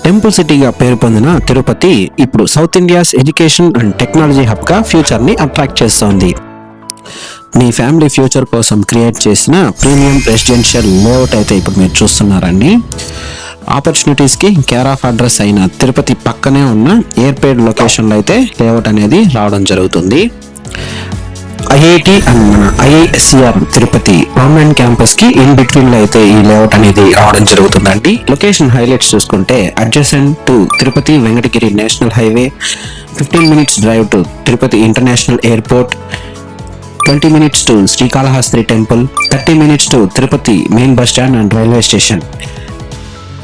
Temple సిటీగా పేరు పొందిన తిరుపతి ఇప్పుడు south India's education and technology హబ్గా ఫ్యూచర్ని అట్రాక్ట్ చేస్తోంది. మీ ఫ్యామిలీ ఫ్యూచర్ కోసం క్రియేట్ చేసిన ప్రీమియం రెసిడెన్షియల్ లేఅవుట్ అయితే ఇప్పుడు మీరు చూస్తున్నారండి. ఆపర్చునిటీస్కి కేర్ ఆఫ్ అడ్రస్ అయిన తిరుపతి పక్కనే ఉన్న ఎయిర్పేడ్ లొకేషన్లో అయితే లేఅవుట్ అనేది రావడం జరుగుతుంది. ఐఐటి అండ్ మన ఐఐఎస్సిఆర్ తిరుపతి పర్మనెంట్ క్యాంపస్ కి ఇన్ బిట్వీన్ లో అయితే ఈ లేఅవుట్ అనేది రావడం జరుగుతుందండి. లొకేషన్ హైలైట్స్ చూసుకుంటే adjacent to Tirupati Venkatagiri national highway, 15 minutes drive to Tirupati international airport, 20 minutes to Srikalahasti temple, 30 minutes to Tirupati main bus stand and railway station.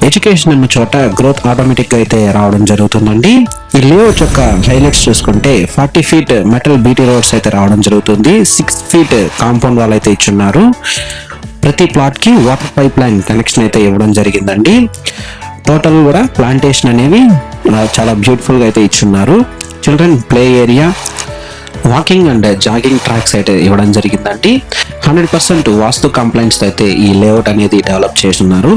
Education అన్న చోట గ్రోత్ ఆటోమేటిక్ గా అయితే రావడం జరుగుతుందండి. ఈ లేఅవుట్ యొక్క హైలైట్స్ చూసుకుంటే 40 feet మెటల్ బీటీ రోడ్స్ అయితే రావడం జరుగుతుంది. 6 feet కాంపౌండ్ వాల్ అయితే ఇచ్చున్నారు. ప్రతి ప్లాట్ కి వాటర్ పైప్ లైన్ కనెక్షన్ అయితే ఇవ్వడం జరిగిందండి. టోటల్ కూడా ప్లాంటేషన్ అనేవి చాలా బ్యూటిఫుల్ గా అయితే ఇచ్చున్నారు. Children play area, walking and jogging tracks అయితే ఇవ్వడం జరిగిందండి. 100% వాస్తు కంప్లైంట్స్ అయితే ఈ లేఅవుట్ అనేది డెవలప్ చేస్తున్నారు.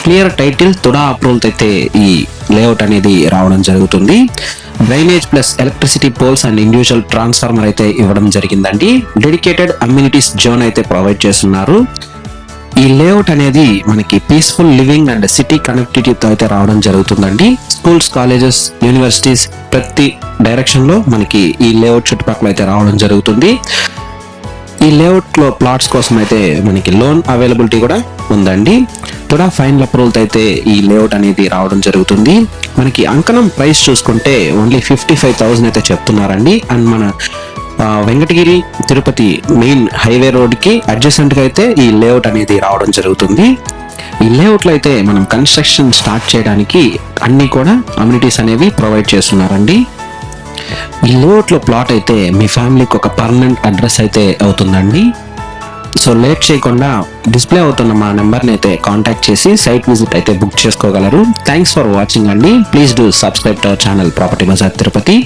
క్లియర్ టైటిల్, తుడా అప్రూవల్ అయితే ఈ లేఅవుట్ అనేది రావడం జరుగుతుంది. Drainage plus electricity poles and individual transformer అయితే ఇవ్వడం జరిగిందండి. డెడికేటెడ్ అమ్యూనిటీస్ జోన్ అయితే ప్రొవైడ్ చేస్తున్నారు. ఈ లేఅవుట్ అనేది మనకి పీస్ఫుల్ లివింగ్ అండ్ సిటీ కనెక్టివిటీతో అయితే రావడం జరుగుతుందండి. స్కూల్స్, కాలేజెస్, యూనివర్సిటీస్ ప్రతి డైరెక్షన్ లో మనకి ఈ లేఅవుట్ చుట్టుపక్కల అయితే రావడం జరుగుతుంది. ఈ లేఅవుట్ లో ప్లాట్స్ కోసం అయితే మనకి లోన్ అవైలబిలిటీ కూడా ఉందండి. తుడా ఫైనల్ అప్రూవల్ అయితే ఈ లేఅవుట్ అనేది రావడం జరుగుతుంది. మనకి అంకణం ప్రైస్ చూసుకుంటే ఓన్లీ 55,000 అయితే చెప్తున్నారండి. అండ్ మన Venkatagiri Tirupati main highway road కి అడ్జసెంట్ గా అయితే ఈ లేఅవుట్ అనేది రావడం జరుగుతుంది. ఈ లేఅవుట్ లో అయితే మనం కన్స్ట్రక్షన్ స్టార్ట్ చేయడానికి అన్ని కూడా అమ్యూనిటీస్ అనేవి ప్రొవైడ్ చేస్తున్నారండి. ఈ లేఅవుట్ లో ప్లాట్ అయితే మీ ఫ్యామిలీకి ఒక పర్మనెంట్ అడ్రస్ అయితే అవుతుందండి. సో లేట్ చేయకుండా డిస్ప్లే అవుతున్న మా నెంబర్ని అయితే కాంటాక్ట్ చేసి సైట్ విజిట్ అయితే బుక్ చేసుకోగలరు. థ్యాంక్స్ ఫర్ వాచింగ్ అండి. Please do subscribe to our channel property bazaar Tirupati.